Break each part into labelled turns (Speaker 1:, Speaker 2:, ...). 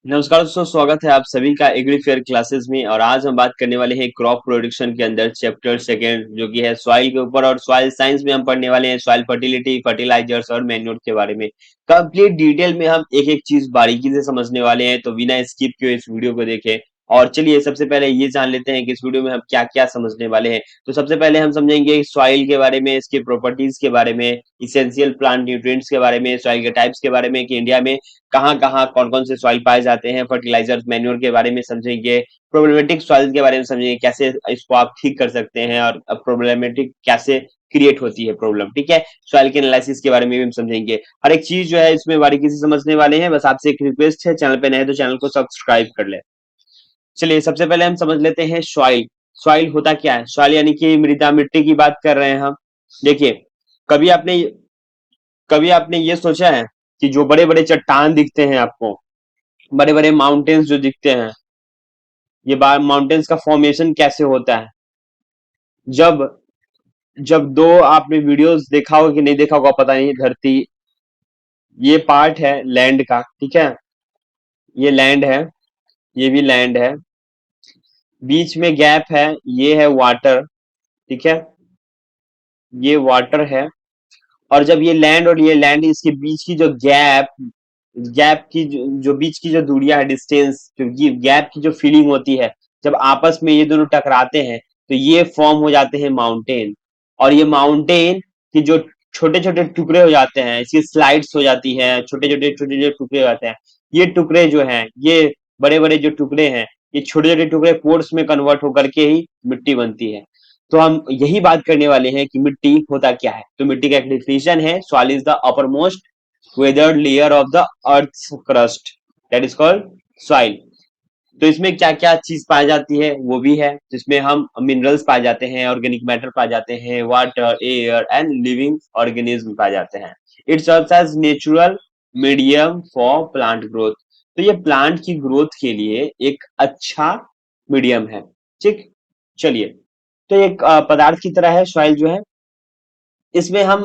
Speaker 1: नमस्कार दोस्तों, स्वागत है आप सभी का एग्री फेयर क्लासेस में। और आज हम बात करने वाले हैं क्रॉप प्रोडक्शन के अंदर चैप्टर सेकेंड, जो कि है सॉइल के ऊपर। और सॉइल साइंस में हम पढ़ने वाले हैं सॉइल फर्टिलिटी, फर्टिलाइजर्स और मैन्योर के बारे में। कंप्लीट डिटेल में हम एक एक चीज बारीकी से समझने वाले हैं, तो बिना स्किप किए इस वीडियो को देखें। और चलिए सबसे पहले ये जान लेते हैं कि इस वीडियो में हम क्या क्या समझने वाले हैं। तो सबसे पहले हम समझेंगे सॉइल के बारे में, इसके प्रॉपर्टीज के बारे में, इसेंशियल प्लांट न्यूट्रिएंट्स के बारे में, सॉइल के टाइप्स के बारे में कि इंडिया में कहाँ कहाँ कौन कौन से सॉइल पाए जाते हैं, फर्टिलाइजर्स मैन्योर के बारे में समझेंगे, प्रॉब्लमेटिक सॉइल के बारे में समझेंगे, कैसे इसको आप ठीक कर सकते हैं, और प्रॉब्लमेटिक कैसे क्रिएट होती है प्रॉब्लम। ठीक है, सॉइल के एनालिसिस के बारे में भी हम समझेंगे। हर एक चीज जो है इसमें बारीकी से समझने वाले हैं। बस आपसे एक रिक्वेस्ट है, चैनल पे नए तो चैनल को सब्सक्राइब कर ले। चलिए सबसे पहले हम समझ लेते हैं सॉइल। सॉइल होता क्या है? सॉइल यानी कि मृदा, मिट्टी की बात कर रहे हैं हम। देखिए, कभी आपने कभी आपने ये सोचा है कि जो बड़े बड़े चट्टान दिखते हैं आपको, बड़े बड़े माउंटेन्स जो दिखते हैं, ये माउंटेन्स का फॉर्मेशन कैसे होता है? जब जब दो आपने वीडियोस देखा होगा कि नहीं देखा होगा पता नहीं। धरती, ये पार्ट है लैंड का, ठीक है, ये लैंड है, ये भी लैंड है, बीच में गैप है, ये है वाटर, ठीक है, ये वाटर है। और जब ये लैंड और ये लैंड, इसके बीच की जो गैप गैप की जो बीच की जो दूरियां है, डिस्टेंस, जो गैप की जो फीलिंग होती है, जब आपस में ये दोनों टकराते हैं तो ये फॉर्म हो जाते हैं माउंटेन। और ये माउंटेन की जो छोटे छोटे टुकड़े हो जाते हैं, इसकी स्लाइड्स हो जाती है, छोटे छोटे टुकड़े हो जाते हैं। ये टुकड़े जो हैं, ये बड़े बड़े जो टुकड़े हैं, ये छोटे छोटे टुकड़े पोर्स में कन्वर्ट होकर के ही मिट्टी बनती है। तो हम यही बात करने वाले हैं कि मिट्टी होता क्या है। तो मिट्टी का एक डिफिनेशन है, soil is the upper most weathered layer of the earth's crust, that is called soil। तो इसमें क्या क्या चीज पाई जाती है वो भी है, जिसमें हम मिनरल्स पाए जाते हैं, ऑर्गेनिक मैटर पाए जाते हैं, water, air and living organism पाए जाते हैं। It serves as natural medium for plant growth. तो ये प्लांट की ग्रोथ के लिए एक अच्छा मीडियम है। ठीक, चलिए, तो एक पदार्थ की तरह है सॉइल जो है। इसमें हम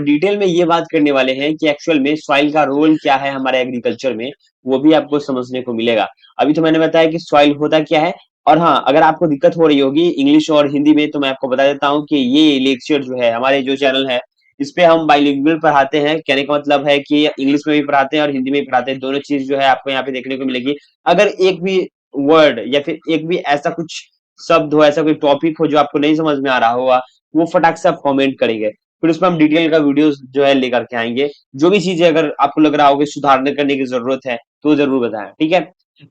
Speaker 1: डिटेल में ये बात करने वाले हैं कि एक्चुअल में सॉइल का रोल क्या है हमारे एग्रीकल्चर में, वो भी आपको समझने को मिलेगा। अभी तो मैंने बताया कि सॉइल होता क्या है। और हाँ, अगर आपको दिक्कत हो रही होगी इंग्लिश और हिंदी में, तो मैं आपको बता देता हूँ कि ये लेक्चर जो है हमारे जो चैनल है, इस पे हम बाइलिंगुअल पढ़ाते हैं। कहने का मतलब है कि इंग्लिश में भी पढ़ाते हैं और हिंदी में भी पढ़ाते हैं, दोनों चीज जो है आपको यहाँ पे देखने को मिलेगी। अगर एक भी वर्ड या फिर एक भी ऐसा कुछ शब्द हो, ऐसा कोई टॉपिक हो जो आपको नहीं समझ में आ रहा होगा, वो फटाक से आप कमेंट करेंगे, फिर उसमें हम डिटेल का वीडियोस जो है लेकर के आएंगे। जो भी चीजें अगर आपको लग रहा हो कि सुधारने करने की जरूरत है, तो जरूर बताएं, ठीक है।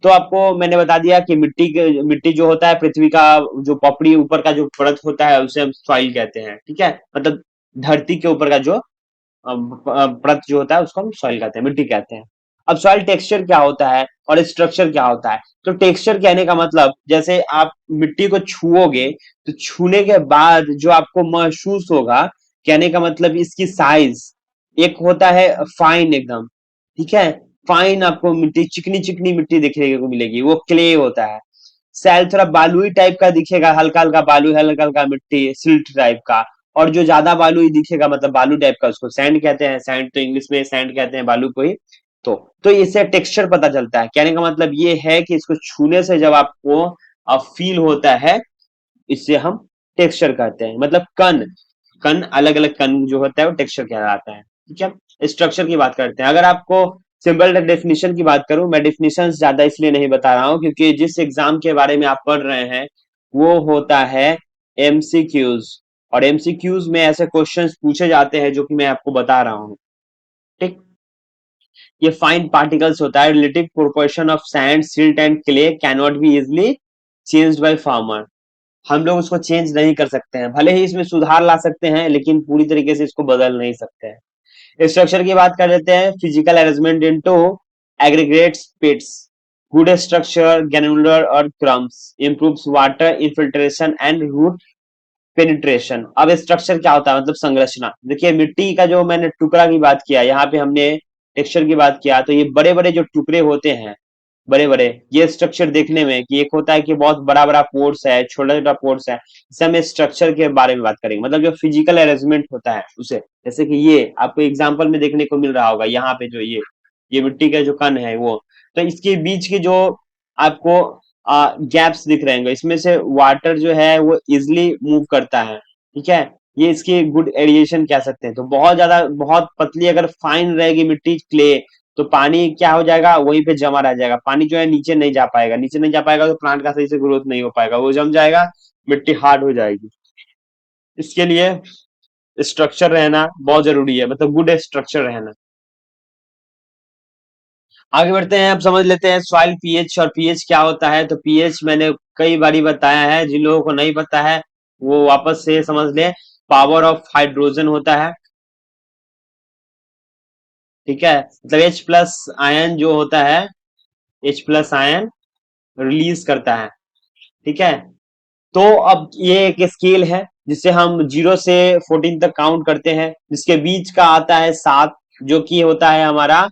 Speaker 1: तो आपको मैंने बता दिया कि मिट्टी जो होता है, पृथ्वी का जो पपड़ी ऊपर का जो परत होता है, उसे हम सॉइल कहते हैं, ठीक है। मतलब धरती के ऊपर का जो परत जो होता है, उसको हम सॉइल कहते हैं, मिट्टी कहते हैं। अब सॉइल टेक्सचर क्या होता है और स्ट्रक्चर क्या होता है? तो टेक्सचर कहने का मतलब, जैसे आप मिट्टी को छुओगे तो छूने के बाद जो आपको महसूस होगा, कहने का मतलब इसकी साइज, एक होता है फाइन एकदम, ठीक है, फाइन आपको मिट्टी, चिकनी चिकनी मिट्टी दिखने को मिलेगी, वो क्ले होता है। सैल थोड़ा बालुई टाइप का दिखेगा, हल्का हल्का बालू, हल्का हल्का मिट्टी, सिल्ट टाइप का। और जो ज्यादा बालुई दिखेगा, मतलब बालू टाइप का, उसको सैंड कहते हैं। सैंड तो इंग्लिश में सैंड कहते हैं बालू को ही। तो इससे टेक्सचर पता चलता है। कहने का मतलब ये है कि इसको छूने से जब आपको फील होता है, इससे हम टेक्सचर कहते हैं। मतलब कण, कण अलग अलग कण जो होता है वो टेक्सचर कहलाता है, ठीक है। स्ट्रक्चर की बात करते हैं। अगर आपको सिंपल डेफिनेशन की बात करूं, मैं डेफिनेशन ज्यादा इसलिए नहीं बता रहा हूं क्योंकि जिस एग्जाम के बारे में आप पढ़ रहे हैं वो होता है एमसीक्यूज। और एमसीक्यूज में ऐसे क्वेश्चंस पूछे जाते हैं जो कि मैं आपको बता रहा हूं, ठीक। ये फाइन पार्टिकल्स होता है, relative proportion of sand, silt and clay can not be easily changed by farmer. हम लोग उसको चेंज नहीं कर सकते हैं, भले ही इसमें सुधार ला सकते हैं, लेकिन पूरी तरीके से इसको बदल नहीं सकते हैं। स्ट्रक्चर की बात कर लेते हैं। Physical arrangement into aggregates peds, good structure, granular और crumbs, improves water infiltration and root penetration. अब स्ट्रक्चर क्या होता है, मतलब संरचना। देखिए, मिट्टी का जो मैंने टुकड़ा की बात किया, यहाँ पे हमने टेक्सचर की बात किया, तो ये बड़े बड़े जो टुकड़े होते हैं, बड़े बड़े, ये स्ट्रक्चर देखने में कि एक होता है कि बहुत बड़ा बड़ा पोर्स है, छोटा छोटा पोर्स है, इसे हम स्ट्रक्चर के बारे में बात करेंगे। मतलब जो फिजिकल अरेंजमेंट होता है उसे, जैसे कि ये आपको एग्जांपल में देखने को मिल रहा होगा, यहाँ पे जो ये मिट्टी का जो कण है वो, तो इसके बीच के जो आपको गैप्स दिख रहे होंगे, इसमें से वाटर जो है वो इजिली मूव करता है, ठीक है। ये इसकी गुड एडिएशन कह सकते हैं। तो बहुत ज्यादा, बहुत पतली अगर फाइन रहेगी मिट्टी क्ले, तो पानी क्या हो जाएगा, वहीं पे जमा रह जाएगा, पानी जो है नीचे नहीं जा पाएगा, नीचे नहीं जा पाएगा तो प्लांट का सही से ग्रोथ नहीं हो पाएगा, वो जम जाएगा, मिट्टी हार्ड हो जाएगी। इसके लिए स्ट्रक्चर रहना बहुत जरूरी है, मतलब गुड स्ट्रक्चर रहना। आगे बढ़ते हैं, अब समझ लेते हैं सॉइल पीएच और पीएच क्या होता है। तो पीएच मैंने कई बारी बताया है, जिन लोगों को नहीं पता है वो वापस से समझ ले। पावर ऑफ हाइड्रोजन होता है, ठीक है। मतलब एच प्लस आयन जो होता है, एच प्लस आयन रिलीज करता है, ठीक है। तो अब ये एक स्केल है जिसे हम 0 से 14 तक काउंट करते हैं, जिसके बीच का आता है 7, जो कि होता है हमारा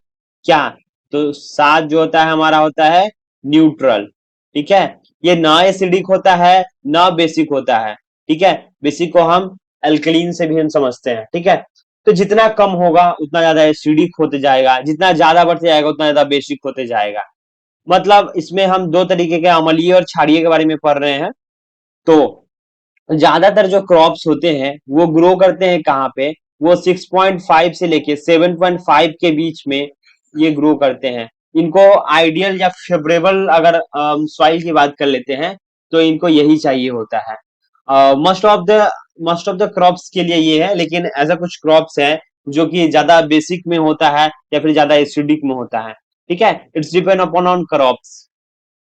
Speaker 1: क्या, तो 7 जो होता है हमारा होता है न्यूट्रल, ठीक है। ये ना एसिडिक होता है ना बेसिक होता है, ठीक है। बेसिक को हम अल्कलीन से भी हम समझते हैं, ठीक है। तो जितना कम होगा उतना ज्यादा एसिडिक होते जाएगा, जितना ज्यादा बढ़ते जाएगा उतना ज्यादा बेसिक होते जाएगा। मतलब इसमें हम दो तरीके के अम्लीय और क्षारीय के बारे में पढ़ रहे हैं। तो ज्यादातर जो क्रॉप्स होते हैं वो ग्रो करते हैं कहाँ पे, वो 6.5 से लेके 7.5 के बीच में ये ग्रो करते हैं। इनको आइडियल या फेवरेबल अगर सॉइल की बात कर लेते हैं तो इनको यही चाहिए होता है। मोस्ट ऑफ द क्रॉप्स के लिए ये है, लेकिन ऐसा कुछ क्रॉप्स है जो कि ज्यादा बेसिक में होता है या फिर ज्यादा एसिडिक में होता है, ठीक है। It's depend upon on crops.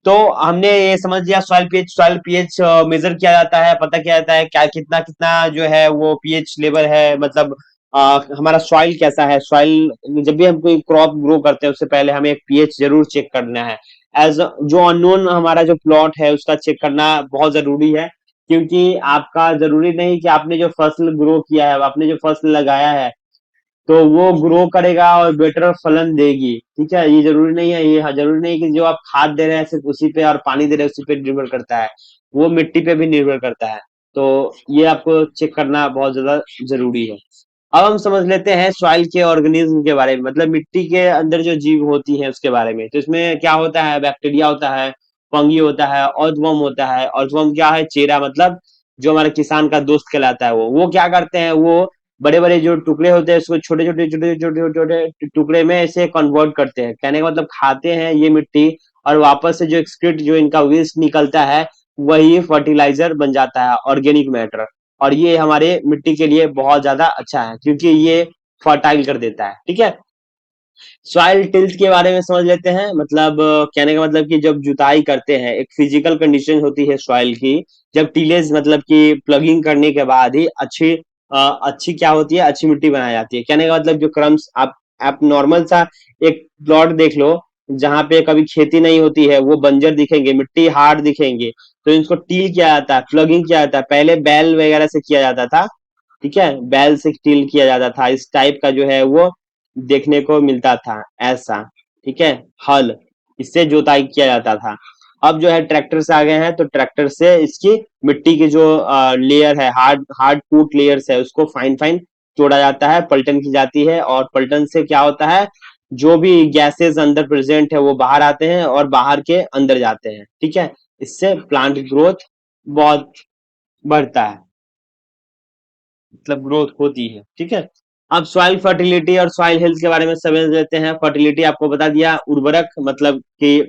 Speaker 1: तो हमने ये समझ लिया सॉइल पीएच मेजर किया जाता है, पता किया जाता है क्या कितना कितना जो है वो पीएच लेवल है, मतलब हमारा सॉइल कैसा है। सॉइल जब भी हम कोई क्रॉप ग्रो करते हैं उससे पहले हमें एक पीएच जरूर चेक करना है। एज जो अननोन हमारा जो प्लॉट है उसका चेक करना बहुत जरूरी है, क्योंकि आपका जरूरी नहीं कि आपने जो फसल ग्रो किया है, आपने जो फसल लगाया है तो वो ग्रो करेगा और बेटर फलन देगी, ठीक है। ये जरूरी नहीं है, ये जरूरी नहीं कि जो आप खाद दे रहे हैं सिर्फ उसी पे और पानी दे रहे हैं उसी पे निर्भर करता है, वो मिट्टी पे भी निर्भर करता है। तो ये आपको चेक करना बहुत ज्यादा जरूरी है। अब हम समझ लेते हैं सॉइल के ऑर्गेनिज्म के बारे में, मतलब मिट्टी के अंदर जो जीव होती है उसके बारे में। तो इसमें क्या होता है, बैक्टीरिया होता है, फंगी होता है, अर्थवर्म होता है। अर्थवर्म क्या है, चेरा, मतलब जो हमारे किसान का दोस्त कहलाता है। वो क्या करते हैं, वो बड़े बड़े जो टुकड़े होते हैं उसको छोटे छोटे छोटे छोटे छोटे टुकड़े में ऐसे कन्वर्ट करते हैं, कहने का मतलब खाते हैं ये मिट्टी, और वापस से जो एक्सक्रीट जो इनका वेस्ट निकलता है वही फर्टिलाइजर बन जाता है, ऑर्गेनिक मैटर। और ये हमारे मिट्टी के लिए बहुत ज्यादा अच्छा है क्योंकि ये फर्टाइल कर देता है, ठीक है। सॉइल टिल्थ के बारे में समझ लेते हैं। मतलब कहने का मतलब कि जब जुताई करते हैं एक फिजिकल कंडीशन होती है सॉइल की, जब टीलेज मतलब कि प्लगिंग करने के बाद ही अच्छी क्या होती है, अच्छी मिट्टी बनाई जाती है। कहने का मतलब जो क्रम्स आप नॉर्मल सा एक प्लॉट देख लो जहाँ पे कभी खेती नहीं होती है, वो बंजर दिखेंगे, मिट्टी हार्ड दिखेंगे, तो इनको टील किया जाता है, प्लगिंग किया जाता है। पहले बैल वगैरह से किया जाता था, ठीक है, बैल से टील किया जाता था। इस टाइप का जो है वो देखने को मिलता था ऐसा, ठीक है। हल, इससे जोताई किया जाता था। अब जो है ट्रैक्टर से आ गए हैं, तो ट्रैक्टर से इसकी मिट्टी की जो लेयर है, हार्ड हार्ड कूट लेयर्स है, उसको फाइन फाइन तोड़ा जाता है, पलटन की जाती है। और पलटन से क्या होता है, जो भी गैसेस अंदर प्रेजेंट है वो बाहर आते हैं और बाहर के अंदर जाते हैं, ठीक है। इससे प्लांट ग्रोथ बहुत बढ़ता है, मतलब ग्रोथ होती है, ठीक है। अब सॉइल फर्टिलिटी और सॉइल हेल्थ के बारे में समझ लेते हैं। फर्टिलिटी आपको बता दिया, उर्वरक मतलब कि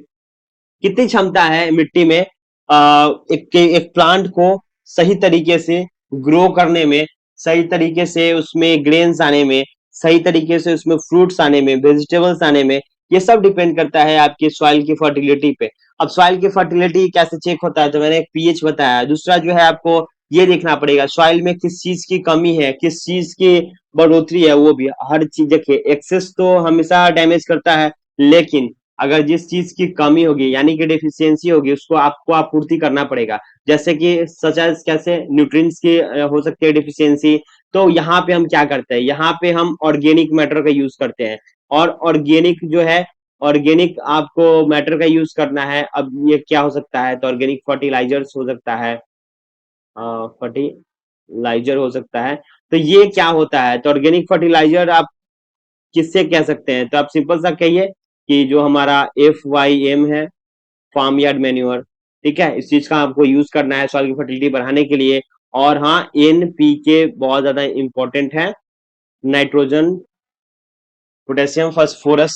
Speaker 1: कितनी क्षमता है मिट्टी में एक प्लांट को सही तरीके से ग्रो करने में, सही तरीके से उसमें ग्रेन्स आने में, सही तरीके से उसमें फ्रूट्स आने में, वेजिटेबल्स आने में। ये सब डिपेंड करता है आपके सॉइल की फर्टिलिटी पे। अब सॉइल की फर्टिलिटी कैसे चेक होता है, तो मैंने एक पीएच बताया। दूसरा जो है आपको ये देखना पड़ेगा सॉइल में किस चीज की कमी है, किस चीज की बढ़ोतरी है। वो भी हर चीज देखिए, एक्सेस तो हमेशा डैमेज करता है, लेकिन अगर जिस चीज की कमी होगी यानी कि डेफिशिएंसी होगी उसको आपको आपूर्ति करना पड़ेगा। जैसे कि सच एज कैसे न्यूट्रिएंट्स की हो सकती है डेफिशिएंसी। तो यहाँ पे हम क्या करते हैं, यहाँ पे हम ऑर्गेनिक मैटर का यूज करते हैं। और ऑर्गेनिक जो है, ऑर्गेनिक आपको मैटर का यूज करना है। अब ये क्या हो सकता है, तो ऑर्गेनिक फर्टिलाइजर्स हो सकता है, फर्टिलाइजर हो सकता है। तो ये क्या होता है, तो ऑर्गेनिक फर्टिलाइजर आप किससे कह सकते हैं, तो आप सिंपल सा कहिए, कि जो हमारा FYM है, फार्म यार्ड मैन्योर, ठीक है, इस चीज का आपको यूज करना है सॉइल की फर्टिलिटी बढ़ाने के लिए। और हाँ, NPK बहुत ज्यादा इंपॉर्टेंट है, नाइट्रोजन, पोटेशियम, फास्फोरस,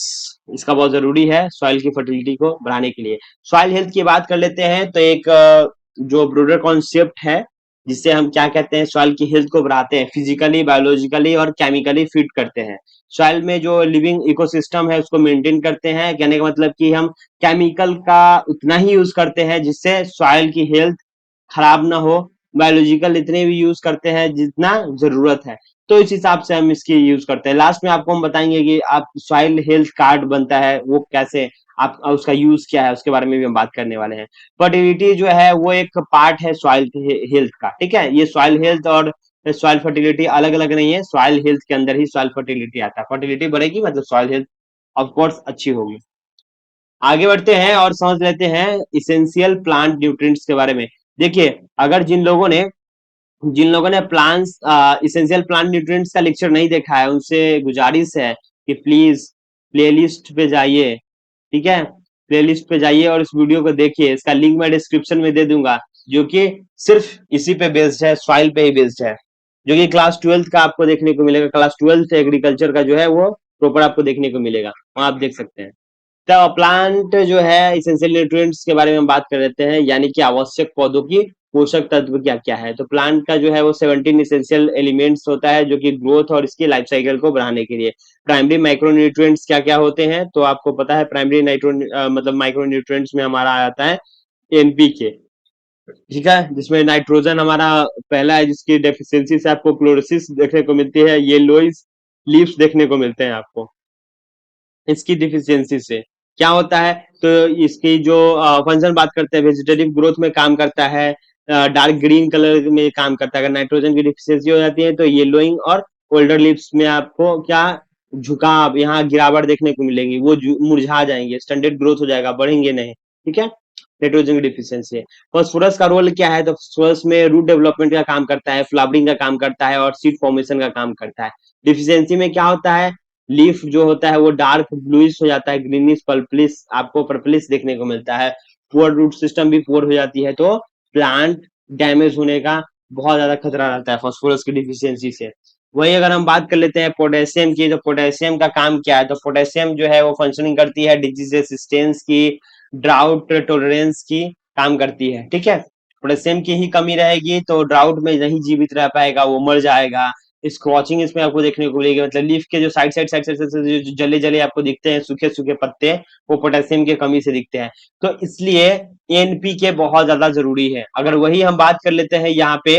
Speaker 1: इसका बहुत जरूरी है सॉइल की फर्टिलिटी को बढ़ाने के लिए। सॉइल हेल्थ की बात कर लेते हैं तो एक जो ब्रोडर कॉन्सेप्ट है, जिससे हम क्या कहते हैं, सॉइल की हेल्थ को बढ़ाते हैं, फिजिकली, बायोलॉजिकली और केमिकली फिट करते हैं। सॉइल में जो लिविंग इकोसिस्टम है उसको मेंटेन करते हैं, कहने का मतलब कि हम केमिकल का उतना ही यूज करते हैं जिससे सॉइल की हेल्थ खराब ना हो, बायोलॉजिकल इतने भी यूज करते हैं जितना जरूरत है। तो इस हिसाब से हम इसकी यूज करते हैं। लास्ट में आपको हम बताएंगे कि आप सॉइल हेल्थ कार्ड बनता है वो कैसे, आप उसका यूज क्या है उसके बारे में भी हम बात करने वाले हैं। फर्टिलिटी जो है वो एक पार्ट है सॉइल हेल्थ का, ठीक है। ये सॉइल हेल्थ और सॉइल फर्टिलिटी अलग अलग नहीं है, सॉइल हेल्थ के अंदर ही सॉइल फर्टिलिटी आता है। फर्टिलिटी बढ़ेगी मतलब सॉइल हेल्थ ऑफ कोर्स अच्छी होगी। आगे बढ़ते हैं और समझ लेते हैं इसेंशियल प्लांट न्यूट्रिएंट्स के बारे में। देखिए, अगर जिन लोगों ने प्लांट्स इसेंशियल प्लांट न्यूट्रिएंट्स का लेक्चर नहीं देखा है, उनसे गुजारिश है कि प्लीज प्लेलिस्ट पे जाइए, ठीक है, प्लेलिस्ट पे जाइए और इस वीडियो को देखिए। इसका लिंक मैं डिस्क्रिप्शन में दे दूंगा, जो कि सिर्फ इसी पे बेस्ड है, सॉइल पे ही बेस्ड है, जो कि क्लास 12th का आपको देखने को मिलेगा। क्लास 12th एग्रीकल्चर का जो है वो प्रॉपर आपको देखने को मिलेगा, वहां आप देख सकते हैं। तो प्लांट जो है इसेंशियल न्यूट्रिएंट्स के बारे में हम बात कर लेते हैं, यानी कि आवश्यक पौधों की पोषक तत्व क्या क्या है। तो प्लांट का जो है वो 17 इसेंशियल एलिमेंट्स होता है, जो कि ग्रोथ और इसकी लाइफ साइकिल को बढ़ाने के लिए। प्राइमरी माइक्रो न्यूट्रिएंट्स क्या क्या होते हैं, तो आपको पता है, प्राइमरी नाइट्रो मतलब माइक्रो न्यूट्रिएंट्स में हमारा आता है NPK, ठीक है, जिसमें नाइट्रोजन हमारा पहला है, जिसकी डेफिशिएंसी से आपको क्लोरोसिस देखने को मिलती है, येलोइस लीव्स देखने को मिलते हैं आपको इसकी डिफिशियंसी से। क्या होता है, तो इसकी जो फंक्शन बात करते हैं, वेजिटेटिव ग्रोथ में काम करता है, डार्क ग्रीन कलर में काम करता है। अगर नाइट्रोजन की डिफिशियंसी हो जाती है तो येलोइंग और ओल्डर लिप्स में आपको क्या, झुकाव, यहाँ गिरावट देखने को मिलेगी, वो मुरझा जाएंगे, स्टैंडर्ड ग्रोथ हो जाएगा, बढ़ेंगे नहीं, ठीक है, नाइट्रोजन की डिफिशियंसी है। फॉस्फोरस का रोल क्या है, तो फॉस्फोरस में रूट डेवलपमेंट का काम करता है, फ्लावरिंग का काम करता है और सीड फॉर्मेशन का काम करता है। डिफिशियंसी में क्या होता है, लीफ जो होता है वो डार्क ब्लूइश हो जाता है, ग्रीनिश पर्पलिश, आपको पर्पलिश देखने को मिलता है। पुअर रूट सिस्टम भी पुअर हो जाती है, तो प्लांट डैमेज होने का बहुत ज्यादा खतरा रहता है फास्फोरस की डिफिशियंसी से। वही अगर हम बात कर लेते हैं पोटेशियम की, तो पोटेशियम का काम क्या है, तो पोटेशियम जो है वो फंक्शनिंग करती है डिजीज रेसिस्टेंस की, ड्राउट टॉलरेंस की काम करती है, ठीक है। पोटेशियम की ही कमी रहेगी तो ड्राउट में नहीं जीवित रह पाएगा, वो मर जाएगा। स्क्रॉचिंग इसमें आपको देखने को मिलेगी, मतलब लीफ के जो साइड साइड से जो जले जले आपको दिखते हैं, सूखे सूखे पत्ते, वो पोटेशियम की कमी से दिखते हैं। तो इसलिए NPK बहुत ज्यादा जरूरी है। अगर वही हम बात कर लेते हैं यहाँ पे,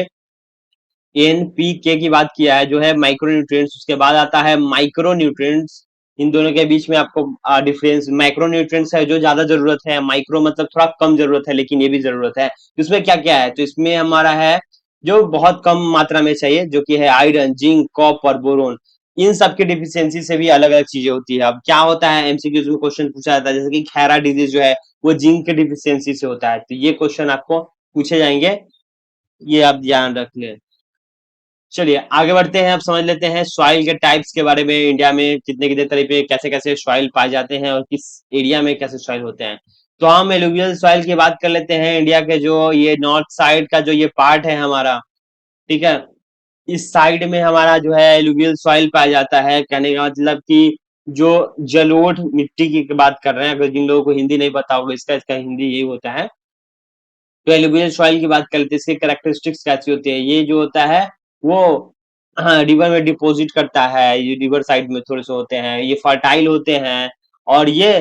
Speaker 1: NPK की बात किया है जो है माइक्रो न्यूट्रिएंट्स, उसके बाद आता है माइक्रो न्यूट्रिएंट्स। इन दोनों के बीच में आपको डिफरेंस, माइक्रो न्यूट्रिएंट्स है जो ज्यादा जरूरत है, माइक्रो मतलब थोड़ा कम जरूरत है, लेकिन ये भी जरूरत है। इसमें क्या क्या है, तो इसमें हमारा है जो बहुत कम मात्रा में चाहिए, जो कि है आयरन, जिंक, कॉपर, बोरोन। इन सब की डिफिशियंसी से भी अलग अलग चीजें होती है। अब क्या होता है, MCQs में क्वेश्चन पूछा जाता है, जैसे कि खैरा डिजीज जो है वो जिंक के डिफिशियंसी से होता है, तो ये क्वेश्चन आपको पूछे जाएंगे, ये आप ध्यान रख लें। चलिए आगे बढ़ते हैं, अब समझ लेते हैं सॉइल के टाइप्स के बारे में। इंडिया में कितने कितने तरह के कैसे कैसे सॉइल पाए जाते हैं और किस एरिया में कैसे सॉइल होते हैं। तो हम एलुवियल सॉइल की बात कर लेते हैं। इंडिया के जो ये नॉर्थ साइड का जो ये पार्ट है हमारा, ठीक है, इस साइड में हमारा जो है एलुवियल सॉइल पाया जाता है। कहने का मतलब कि जो जलोढ़ मिट्टी की बात कर रहे हैं, अगर जिन लोगों को हिंदी नहीं पता होगा, इसका इसका हिंदी यही होता है। तो एलुवियल सॉइल की बात कर लेते हैं, इसकी कैरेक्टरिस्टिक्स कैसी होती है। ये जो होता है वो, हाँ, रिवर में डिपॉजिट करता है, ये रिवर साइड में थोड़े से होते हैं, ये फर्टाइल होते हैं और ये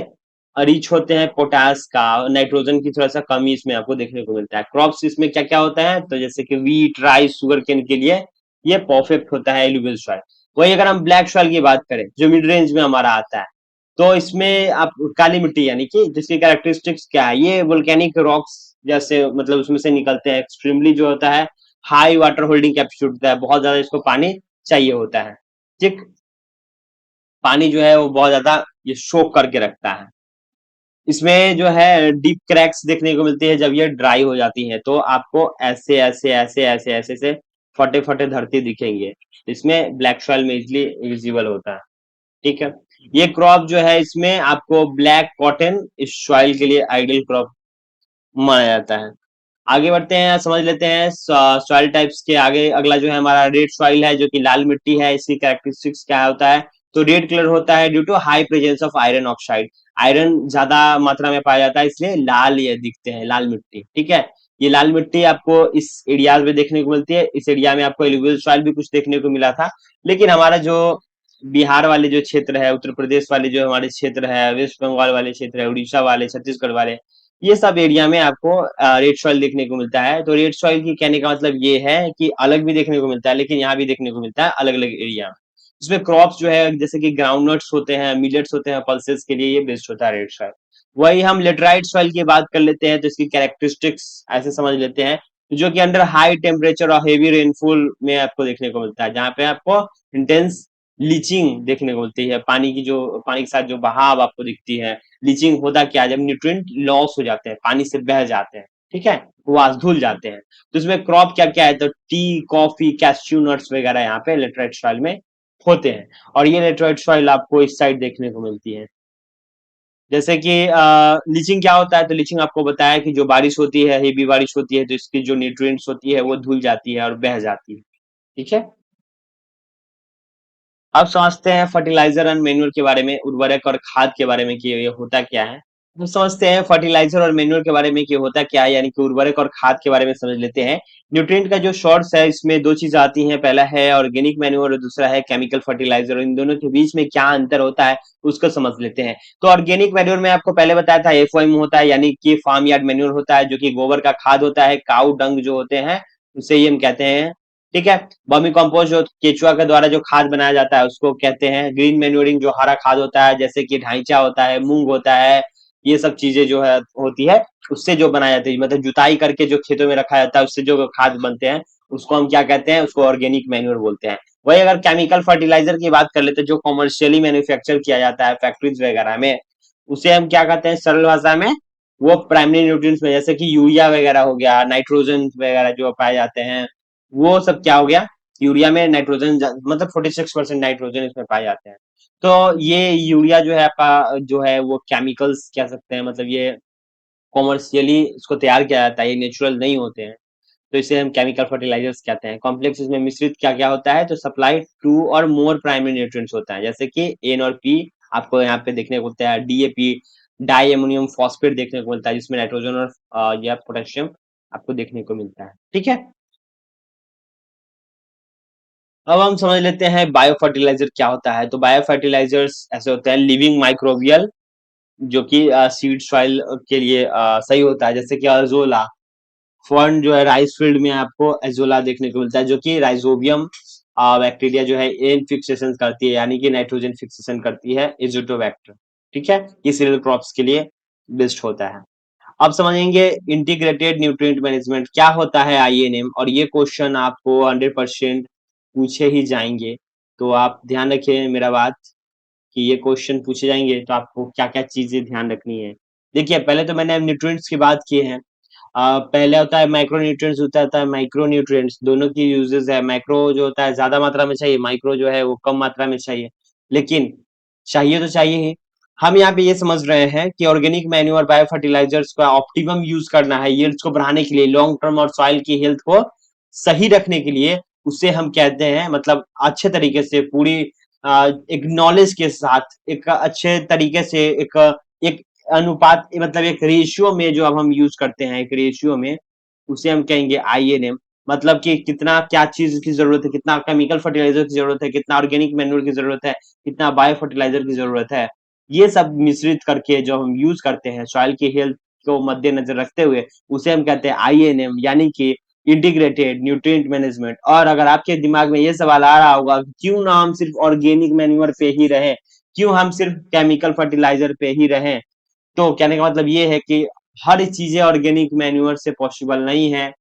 Speaker 1: रिच होते हैं पोटास का, नाइट्रोजन की थोड़ा सा कमी इसमें आपको देखने को मिलता है। क्रॉप्स इसमें क्या क्या होता है, तो जैसे कि वीट, राइस, शुगर केन के लिए ये परफेक्ट होता है एलुवियल सॉइल। वही अगर हम ब्लैक सॉइल की बात करें जो मिड रेंज में हमारा आता है, तो इसमें आप काली मिट्टी, यानी कि जिसकी कैरेक्टरिस्टिक्स क्या है, ये वोल्केनिक रॉक्स जैसे मतलब उसमें से निकलते हैं, एक्सट्रीमली जो होता है हाई वाटर होल्डिंग कैपेसिटी होता है, बहुत ज्यादा इसको पानी चाहिए होता है, ठीक, पानी जो है वो बहुत ज्यादा ये सोक करके रखता है। इसमें जो है डीप क्रैक्स देखने को मिलती है जब ये ड्राई हो जाती है, तो आपको ऐसे ऐसे ऐसे ऐसे ऐसे से फटे फटे धरती दिखेंगे, इसमें ब्लैक सॉइल में इजिली विजिबल होता है, ठीक है। ये क्रॉप जो है इसमें आपको ब्लैक कॉटन इस सॉइल के लिए आइडियल क्रॉप माना जाता है। आगे बढ़ते हैं, समझ लेते हैं सॉइल टाइप्स के आगे। अगला जो है हमारा रेड सॉइल है, जो कि लाल मिट्टी है। इसकी कैरेक्टरिस्टिक्स क्या होता है? तो रेड कलर होता है due to high presence of iron oxide. Iron ज्यादा मात्रा में पाया जाता है, इसलिए लाल ये दिखते हैं, लाल मिट्टी। ठीक है, ये लाल मिट्टी आपको इस एरियाज में देखने को मिलती है। इस एरिया में आपको एलुवियल सॉइल भी कुछ देखने को मिला था, लेकिन हमारा जो बिहार वाले जो क्षेत्र है, उत्तर प्रदेश वाले जो हमारे क्षेत्र है, वेस्ट बंगाल वाले क्षेत्र है, उड़ीसा वाले, छत्तीसगढ़ वाले, ये सब एरिया में आपको रेड सॉइल देखने को मिलता है। तो रेड सॉइल की कहने का मतलब ये है कि अलग भी देखने को मिलता है, लेकिन यहाँ भी देखने को मिलता है अलग अलग एरिया में। इसमें क्रॉप्स जो है जैसे कि ग्राउंडनट्स होते हैं, मिलेट्स होते हैं, पल्सेस के लिए ये बेस्ट होता है रेड सॉइल। वही हम लेटराइट सॉइल की बात कर लेते हैं, तो इसकी कैरेक्टरिस्टिक्स ऐसे समझ लेते हैं, जो कि अंडर हाई टेम्परेचर और हेवी रेनफॉल में आपको देखने को मिलता है, जहाँ पे आपको इंटेंस लीचिंग देखने को मिलती है। पानी की जो पानी के साथ जो बहाव आपको दिखती है। लीचिंग होता क्या है? जब न्यूट्रिएंट लॉस हो जाते हैं, पानी से बह जाते हैं, ठीक है, वो धुल जाते हैं। तो इसमें क्रॉप क्या क्या है? तो टी, कॉफी, कैश्यू नट्स वगैरह यहाँ पे लेटराइट सॉइल में होते हैं। और ये लेटराइट सॉइल आपको इस साइड देखने को मिलती है। जैसे कि लीचिंग क्या होता है? तो लीचिंग आपको बताया कि जो बारिश होती है, हेवी बारिश होती है, तो इसकी जो न्यूट्रिएंट्स होती है वो धुल जाती है और बह जाती है। ठीक है, अब समझते हैं फर्टिलाइजर एंड मैन्योर के बारे में, उर्वरक और खाद के बारे में कि ये होता क्या है। हम समझते हैं फर्टिलाइजर और मैन्योर के बारे में कि होता क्या है, यानी कि उर्वरक और खाद के बारे में समझ लेते हैं। न्यूट्रिएंट का जो सोर्स है, इसमें दो चीज आती हैं, पहला है ऑर्गेनिक मैन्योर और दूसरा है केमिकल फर्टिलाइजर। इन दोनों के बीच में क्या अंतर होता है उसको समझ लेते हैं। तो ऑर्गेनिक मैन्योर में आपको पहले बताया था एफओएम होता है, यानी कि फार्म यार्ड मैन्योर होता है, जो कि गोबर का खाद होता है, काऊ डंग जो होते हैं उसे ही हम कहते हैं। ठीक है, वर्मी कंपोस्ट जो केचुआ के द्वारा जो खाद बनाया जाता है उसको कहते हैं। ग्रीन मैन्योरिंग जो हरा खाद होता है, जैसे कि ढांचा होता है, मूंग होता है, ये सब चीजें जो है होती है, उससे जो बनाया जाता है, मतलब जुताई करके जो खेतों में रखा जाता है उससे जो खाद बनते हैं, उसको हम क्या कहते हैं? उसको ऑर्गेनिक मैन्योर बोलते हैं। वही अगर केमिकल फर्टिलाइजर की बात कर लेते हैं, जो कॉमर्शियली मैन्युफैक्चर किया जाता है फैक्ट्रीज वगैरह में, उसे हम क्या कहते हैं सरल भाषा में? वो प्राइमरी न्यूट्रिएंट्स में, जैसे कि यूरिया वगैरह हो गया, नाइट्रोजन वगैरह जो पाए जाते हैं, वो सब क्या हो गया? यूरिया में नाइट्रोजन मतलब 46% नाइट्रोजन इसमें पाए जाते हैं। तो ये यूरिया जो है आपका जो है वो केमिकल्स कह सकते हैं, मतलब ये कॉमर्शियली इसको तैयार किया जाता है, ये नेचुरल नहीं होते हैं। तो इसे हम केमिकल फर्टिलाइजर्स कहते हैं। कॉम्प्लेक्स इसमें मिश्रित क्या क्या होता है? तो सप्लाई टू और मोर प्राइमरी न्यूट्रिएंट्स होता है, जैसे कि एन और पी आपको यहाँ पे देखने को मिलता है, डीएपी, डाई अमोनियम फॉस्फेट देखने को मिलता है, जिसमें नाइट्रोजन और या पोटेशियम आपको देखने को मिलता है। ठीक है, अब हम समझ लेते हैं बायो फर्टिलाइजर क्या होता है। तो बायो फर्टिलाइजर्स ऐसे होते हैं लिविंग माइक्रोबियल, जो कि सीड सॉइल के लिए सही होता है, जैसे कि अजोला फर्न जो है राइस फील्ड में आपको एजोला देखने को मिलता है, जो कि राइजोबियम बैक्टीरिया जो है एन फिक्सेशन करती है, यानी कि नाइट्रोजन फिक्सेशन करती है, एजोटोबैक्टर। ठीक है, ये सीरियल क्रॉप्स के लिए बेस्ट होता है। अब समझेंगे इंटीग्रेटेड न्यूट्रिएंट मैनेजमेंट क्या होता है, आईएनएम। और ये क्वेश्चन आपको 100% पूछे ही जाएंगे, तो आप ध्यान रखिए मेरा बात, कि ये क्वेश्चन पूछे जाएंगे तो आपको क्या क्या चीजें ध्यान रखनी है। देखिए, पहले तो मैंने न्यूट्रिएंट्स की बात की है। पहले होता है माइक्रो न्यूट्रिएंट्स, होता है माइक्रो न्यूट्रिएंट्स। दोनों की यूजेस है, माइक्रो जो होता है ज्यादा मात्रा में चाहिए, माइक्रो जो है वो कम मात्रा में चाहिए, लेकिन चाहिए तो चाहिए ही। हम यहाँ पे ये समझ रहे हैं कि ऑर्गेनिक मैन्योर बायो फर्टिलाइजर्स का ऑप्टिमम यूज करना है यील्ड्स को बढ़ाने के लिए, लॉन्ग टर्म और सॉइल की हेल्थ को सही रखने के लिए। उसे हम कहते हैं, मतलब अच्छे तरीके से पूरी एक नॉलेज के साथ, एक अच्छे तरीके से, एक एक अनुपात, मतलब एक रेशियो में जो अब हम यूज करते हैं, एक रेशियो में, उसे हम कहेंगे आईएनएम। मतलब कि कितना क्या चीज की जरूरत है, कितना केमिकल फर्टिलाइजर की जरूरत है, कितना ऑर्गेनिक मैन्योर की जरूरत है, कितना बायो फर्टिलाइजर की जरूरत है। ये सब मिश्रित करके जो हम यूज करते हैं सॉइल की हेल्थ को मद्देनजर रखते हुए, उसे हम कहते हैं आईएनएम, यानी कि इंटीग्रेटेड न्यूट्रिएंट मैनेजमेंट। और अगर आपके दिमाग में ये सवाल आ रहा होगा कि क्यों ना हम सिर्फ ऑर्गेनिक मैन्योर पे ही रहें, क्यों हम सिर्फ केमिकल फर्टिलाइजर पे ही रहें, तो कहने का मतलब ये है कि हर चीजें ऑर्गेनिक मैन्योर से पॉसिबल नहीं है,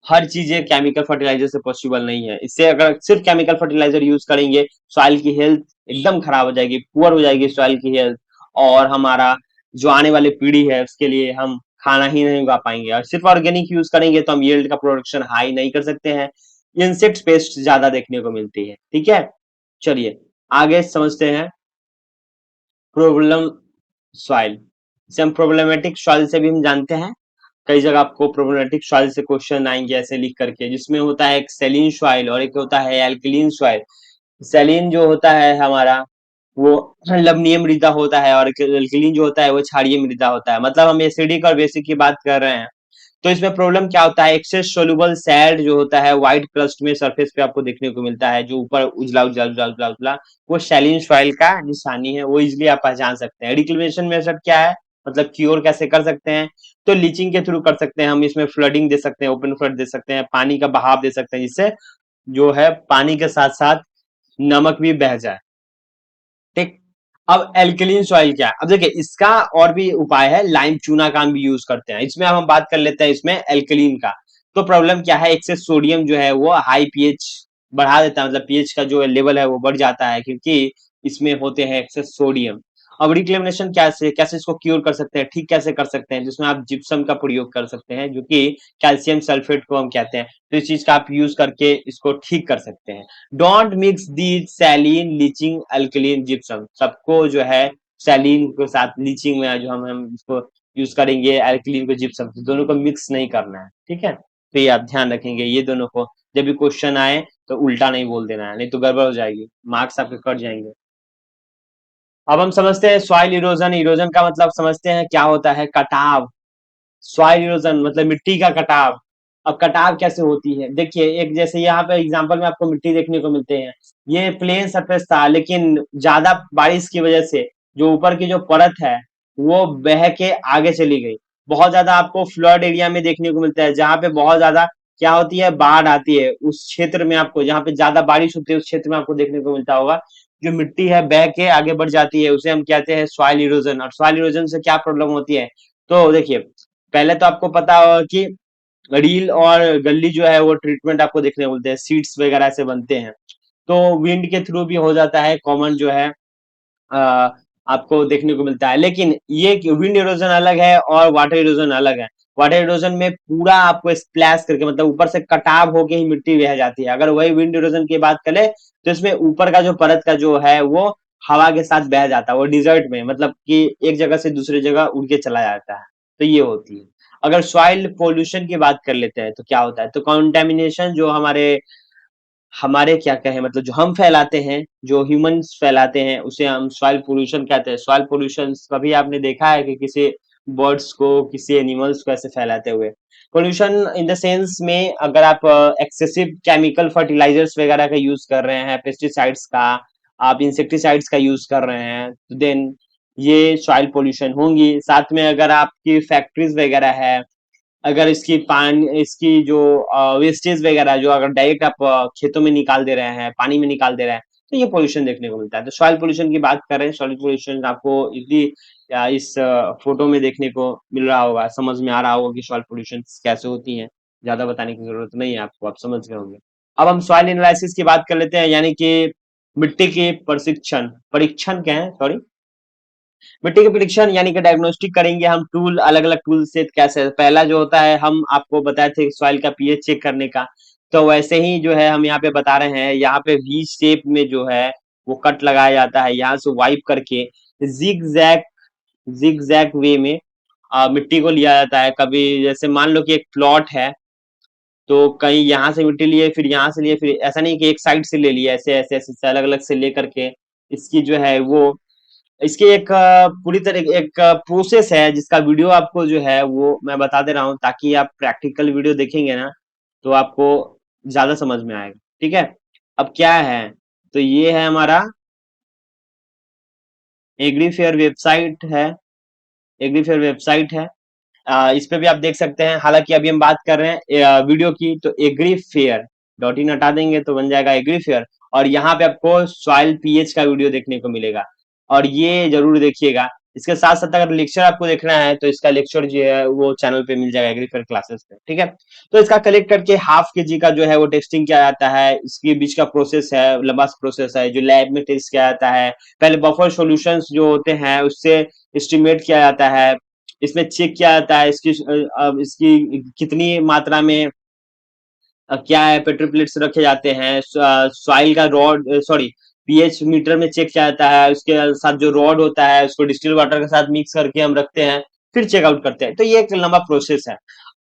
Speaker 1: हर चीजें केमिकल फर्टिलाइजर से पॉसिबल नहीं है। इससे अगर सिर्फ केमिकल फर्टिलाइजर यूज करेंगे, सॉइल की हेल्थ एकदम खराब हो जाएगी, पुअर हो जाएगी सॉइल की हेल्थ, और हमारा जो आने वाली पीढ़ी है उसके लिए हम खाना ही नहीं उगा पाएंगे। और सिर्फ ऑर्गेनिक यूज करेंगे तो हम यील्ड का प्रोडक्शन हाई नहीं कर सकते हैं, इंसेक्ट पेस्ट ज्यादा देखने को मिलती है। ठीक है, चलिए आगे समझते हैं। प्रॉब्लम सॉइल, इसे हम प्रॉब्लमेटिक सॉइल से भी हम जानते हैं। कई जगह आपको प्रोबेबिलिटी सॉइल से क्वेश्चन आएंगे ऐसे लिख करके, जिसमें होता है एक सेलिन सॉइल और एक होता है एल्कलीन सॉइल। सेलिन जो होता है हमारा वो लवणीय मृदा होता है, और एल्कलीन जो होता है वो क्षारीय मृदा होता है। मतलब हम एसिडिक और बेसिक की बात कर रहे हैं। तो इसमें प्रॉब्लम क्या होता है, एक्सेस सोल्यूबल सैड जो होता है व्हाइट क्रस्ट में सरफेस पे आपको देखने को मिलता है, जो ऊपर उजला उजला उजला उजला उजला, वो सैलिन सॉइल का निशानी है, वो इजिली आप पहचान सकते हैं। रिक्लेमेशन मेथड क्या है, मतलब क्योर कैसे कर सकते हैं, तो लीचिंग के थ्रू कर सकते हैं हम। इसमें फ्लडिंग दे सकते हैं, ओपन फ्लड दे सकते हैं, पानी का बहाव दे सकते हैं, जिससे जो है पानी के साथ साथ नमक भी बह जाए। ठीक। अब एल्कलीन सॉइल क्या है, अब देखिए इसका और भी उपाय है, लाइम चूना का हम भी यूज करते हैं। इसमें हम बात कर लेते हैं इसमें एल्कलीन का। तो प्रॉब्लम क्या है, एक्सेस सोडियम जो है वो हाई पीएच बढ़ा देता है, मतलब पीएच का जो लेवल है वो बढ़ जाता है, क्योंकि इसमें होते हैं एक्सेस सोडियम। अब रिक्लेमेशन कैसे कैसे इसको क्योर कर सकते हैं, ठीक कैसे कर सकते हैं, जिसमें आप जिप्सम का प्रयोग कर सकते हैं, जो कि कैल्शियम सल्फेट को हम कहते हैं। तो इस चीज का आप यूज करके इसको ठीक कर सकते हैं। Don't mix the saline leaching alkaline gypsum, सबको जो है सैलिन के साथ लीचिंग में जो हम इसको यूज करेंगे अल्कलीन को जिप्सम, तो दोनों को मिक्स नहीं करना है। ठीक है, तो ये आप ध्यान रखेंगे, ये दोनों को जब भी क्वेश्चन आए तो उल्टा नहीं बोल देना है, नहीं तो गड़बड़ हो जाएगी, मार्क्स आपके कट जाएंगे। अब हम समझते हैं सॉइल इरोजन। इरोजन का मतलब समझते हैं क्या होता है, कटाव। सॉइल इरोजन मतलब मिट्टी का कटाव। अब कटाव कैसे होती है, देखिए एक जैसे यहाँ पे एग्जांपल में आपको मिट्टी देखने को मिलते हैं। ये प्लेन सरफेस था, लेकिन ज्यादा बारिश की वजह से जो ऊपर की जो परत है वो बह के आगे चली गई। बहुत ज्यादा आपको फ्लड एरिया में देखने को मिलता है, जहाँ पे बहुत ज्यादा क्या होती है, बाढ़ आती है, उस क्षेत्र में आपको, जहाँ पे ज्यादा बारिश होती है उस क्षेत्र में आपको देखने को मिलता होगा, जो मिट्टी है बह के आगे बढ़ जाती है, उसे हम कहते हैं सॉइल इरोजन। और सॉइल इरोजन से क्या प्रॉब्लम होती है, तो देखिए पहले तो आपको पता होगा कि रील और गली जो है वो ट्रीटमेंट आपको देखने को मिलते हैं, सीड्स वगैरह से बनते हैं। तो विंड के थ्रू भी हो जाता है, कॉमन जो है अ, आपको देखने को मिलता है। लेकिन ये विंड इरोजन अलग है और वाटर इरोजन अलग है। वाटर इरोजन में पूरा आपको स्प्लैश करके, मतलब ऊपर से कटाव होके ही मिट्टी बह जाती है। अगर वही विंड इरोजन की बात करें तो इसमें ऊपर का जो परत का जो है वो हवा के साथ बह जाता है, वो डिजर्ट में, मतलब कि एक जगह से दूसरी जगह उड़ के चला जाता है। तो ये होती है। अगर सॉइल पोल्यूशन की बात कर लेते हैं तो क्या होता है, तो कॉन्टेमिनेशन जो हमारे हमारे क्या कहें, मतलब जो हम फैलाते हैं, जो ह्यूमंस फैलाते हैं, उसे हम सॉइल पोल्यूशन कहते हैं। सॉइल पोल्यूशन कभी आपने देखा है कि किसी बर्ड्स को, किसी एनिमल्स को ऐसे फैलाते हुए? पोल्यूशन इन द सेंस में, अगर आप एक्सेसिव केमिकल फर्टिलाइजर्स वगैरह का यूज कर रहे हैं, पेस्टिसाइड्स का, आप इंसेक्टिसाइड्स का यूज कर रहे हैं, तो देन ये सॉइल पोल्यूशन होंगी। साथ में अगर आपकी फैक्ट्रीज वगैरह है, अगर इसकी पानी, इसकी जो वेस्टेज वगैरह जो अगर डायरेक्ट आप खेतों में निकाल दे रहे हैं, पानी में निकाल दे रहे हैं, तो ये पोल्यूशन देखने को मिलता है। तो सॉइल पोल्यूशन की बात कर रहे हैं, सॉइल पोल्यूशन आपको इसी इस फोटो में देखने को मिल रहा होगा, समझ में आ रहा होगा कि सॉइल पोल्यूशन कैसे होती है। ज्यादा बताने की जरूरत नहीं है आपको, आप समझ गए होंगे। अब हम सॉइल एनालिसिस की बात कर लेते हैं, यानी कि मिट्टी के परीक्षण, परीक्षण क्या है, सॉरी, मिट्टी के परीक्षण यानी कि डायग्नोस्टिक करेंगे हम। टूल, अलग अलग टूल से कैसे, पहला जो होता है हम आपको बताए थे सॉइल का पीएच चेक करने का, तो वैसे ही जो है हम यहाँ पे बता रहे हैं, यहाँ पे वी शेप में जो है वो कट लगाया जाता है, यहाँ से वाइप करके जिग जैग, जिग जैग वे में मिट्टी को लिया जाता है। कभी जैसे मान लो कि एक प्लॉट है, तो कहीं यहाँ से मिट्टी लिए, फिर यहाँ से लिए, फिर ऐसा नहीं कि एक साइड से ले लिया, ऐसे ऐसे ऐसे अलग अलग से लेकर के इसकी जो है वो, इसकी एक पूरी तरह एक प्रोसेस है, जिसका वीडियो आपको जो है वो मैं बता दे रहा हूँ, ताकि आप प्रैक्टिकल वीडियो देखेंगे ना तो आपको ज्यादा समझ में आएगा। ठीक है, अब क्या है, तो ये है हमारा एग्रीफेयर वेबसाइट है, एग्रीफेयर वेबसाइट है। इस पे भी आप देख सकते हैं। हालांकि अभी हम बात कर रहे हैं वीडियो की, तो एग्रीफेयर डॉट इन हटा देंगे तो बन जाएगा एग्रीफेयर। और यहाँ पे आपको सॉइल पीएच का वीडियो देखने को मिलेगा, और ये जरूर देखिएगा। इसके साथ साथ अगर लेक्चर आपको देखना है तो इसका लेक्चर जो है वो चैनल पे मिल जाएगा एग्रीफेयर क्लासेस पे। ठीक है, तो इसका कलेक्ट करके हाफ के जी का जो है वो टेस्टिंग किया जाता है। इसके बीच का प्रोसेस है, लंबा प्रोसेस है, जो लैब में टेस्ट किया जाता है। पहले बफर सॉल्यूशंस जो होते हैं उससे एस्टिमेट किया जाता है। इसमें चेक किया जाता है इसकी इसकी कितनी मात्रा में क्या है, पेट्रोप्लेट्स रखे जाते हैं, सॉइल का रॉड, सॉरी, पीएच मीटर में चेक किया जाता है, उसके साथ जो रॉड होता है उसको डिस्टिल वाटर के साथ मिक्स करके हम रखते हैं, फिर चेकआउट करते हैं। तो ये एक लंबा प्रोसेस है।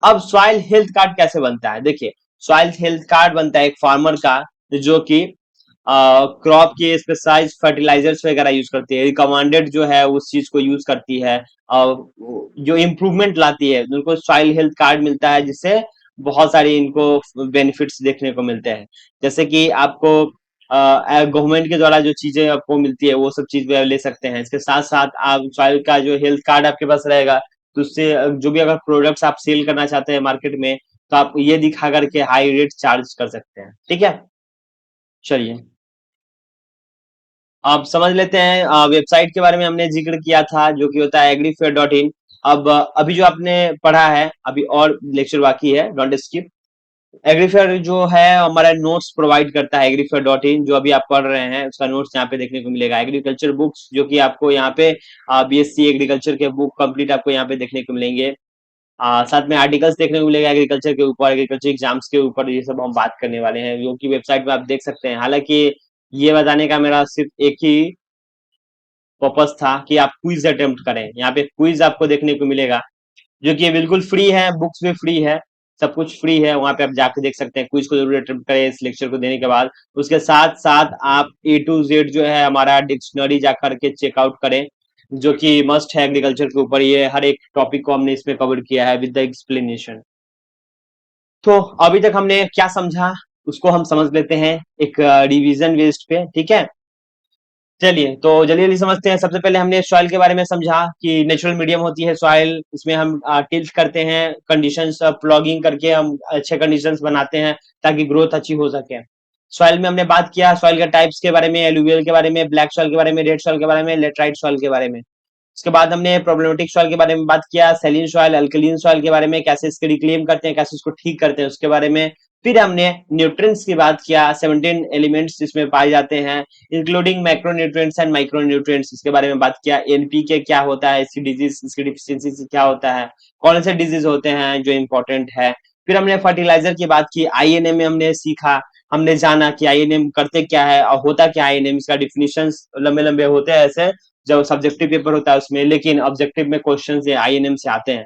Speaker 1: अब सॉइल हेल्थ कार्ड कैसे बनता है? देखिए, सॉइल हेल्थ कार्ड बनता है एक फार्मर का, जो कि क्रॉप के स्पेसाइज फर्टिलाइजर्स वगैरह यूज करती है, रिकमेंडेड जो है उस चीज को यूज करती है, जो इम्प्रूवमेंट लाती है, उनको सॉइल हेल्थ कार्ड मिलता है, जिससे बहुत सारी इनको बेनिफिट्स देखने को मिलते हैं। जैसे कि आपको गवर्नमेंट के द्वारा जो चीजें आपको मिलती है वो सब चीज भी आप ले सकते हैं। इसके साथ साथ आप सॉइल का जो हेल्थ कार्ड आपके पास रहेगा, तो उससे जो भी अगर प्रोडक्ट्स आप सेल करना चाहते हैं मार्केट में, तो आप ये दिखा करके हाई रेट चार्ज कर सकते हैं। ठीक है, चलिए आप समझ लेते हैं। वेबसाइट के बारे में हमने जिक्र किया था, जो कि होता है agrifear.in। अब अभी जो आपने पढ़ा है, अभी और लेक्चर बाकी है, डोंट स्किप। एग्रीफेयर जो है हमारा नोट्स प्रोवाइड करता है, agrifear.in, जो अभी आप पढ़ रहे हैं उसका नोट्स यहाँ पे देखने को मिलेगा। एग्रीकल्चर बुक्स जो कि आपको यहाँ पे बीएससी एग्रीकल्चर के बुक कंप्लीट आपको यहाँ पे देखने को मिलेंगे। साथ में आर्टिकल्स देखने को मिलेगा एग्रीकल्चर के ऊपर, एग्रीकल्चर एग्जाम्स के ऊपर, ये सब हम बात करने वाले हैं, जो कि वेबसाइट में आप देख सकते हैं। हालांकि ये बताने का मेरा सिर्फ एक ही पर्पस था कि आप क्विज अटेम्प्ट करें। यहाँ पे क्विज आपको देखने को मिलेगा, जो कि बिल्कुल फ्री है, बुक्स भी फ्री है, सब कुछ फ्री है। वहां पे आप जाके देख सकते हैं, क्विज को जरूर अटेम्प्ट करें इस लेक्चर को देने के बाद। उसके साथ साथ आप ए टू जेड जो है हमारा डिक्शनरी जाकर के चेकआउट करें, जो कि मस्ट है एग्रीकल्चर के ऊपर। ये हर एक टॉपिक को हमने इसमें कवर किया है विद द एक्सप्लेनेशन। तो अभी तक हमने क्या समझा उसको हम समझ लेते हैं एक रिवीजन बेस्ड पे, ठीक है। चलिए तो जल्दी जल्दी समझते हैं। सबसे पहले हमने सॉइल के बारे में समझा कि नेचुरल मीडियम होती है सॉइल, इसमें हम टिल्ट करते हैं, कंडीशंस प्लॉगिंग करके हम अच्छे कंडीशंस बनाते हैं ताकि ग्रोथ अच्छी हो सके। सॉइल में हमने बात किया सॉइल के टाइप्स के बारे में, एलुवियल के बारे में, ब्लैक सॉइल के बारे में, रेड सॉइल के बारे में, लेटराइट सॉइल के बारे में। उसके बाद हमने प्रॉब्लमेटिक सॉइल के बारे में बात किया, सैलिन सॉइल, अल्कलीन सॉइल के बारे में, कैसे इसके रिक्लेम करते हैं, कैसे इसको ठीक करते हैं उसके बारे में। फिर हमने न्यूट्रिएंट्स की बात किया, 17 एलिमेंट्स इसमें पाए जाते हैं, इंक्लूडिंग मैक्रोन्यूट्रिएंट्स एंड माइक्रोन्यूट्रिएंट्स, इसके बारे में बात किया। एनपीके क्या होता है, इसकी डिजीज, इसकी डिफिशियंसी से क्या होता है, कौन से डिजीज होते हैं जो इंपॉर्टेंट है। फिर हमने फर्टिलाइजर की बात की, आईएनए में हमने सीखा, हमने जाना कि आईएनएम करते क्या है और होता क्या है आईएनएम, इसका डिफिनेशन लंबे लंबे होते हैं ऐसे, जब सब्जेक्टिव पेपर होता है उसमें, लेकिन ऑब्जेक्टिव में क्वेश्चन आईएनएम से आते हैं।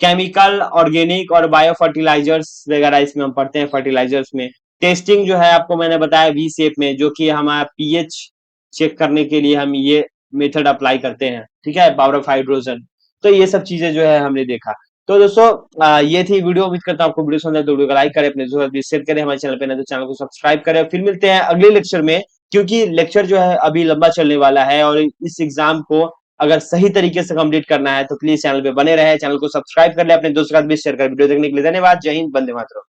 Speaker 1: केमिकल, ऑर्गेनिक और बायो फर्टिलाइजर्स वगैरह इसमें हम पढ़ते हैं फर्टिलाइजर्स में। टेस्टिंग जो है आपको मैंने बताया वी शेप में, जो कि हमारा पीएच चेक करने के लिए हम ये मेथड अप्लाई करते हैं, ठीक है, पावर ऑफ हाइड्रोजन। तो ये सब चीजें जो है हमने देखा। तो दोस्तों ये थी वीडियो। उम्मीद करता हूँ आपको वीडियो पसंद है तो वीडियो को लाइक करें, अपने दोस्तों के साथ शेयर करें, हमारे चैनल पे ना तो चैनल को सब्सक्राइब करें। फिर मिलते हैं अगले लेक्चर में, क्योंकि लेक्चर जो है अभी लंबा चलने वाला है और इस एग्जाम को अगर सही तरीके से कंप्लीट करना है तो प्लीज चैनल पे बने रहे, चैनल को सब्सक्राइब कर ले, अपने दोस्तों के साथ भी शेयर कर। वीडियो देखने के लिए धन्यवाद। जय हिंद, वंदे मातरम।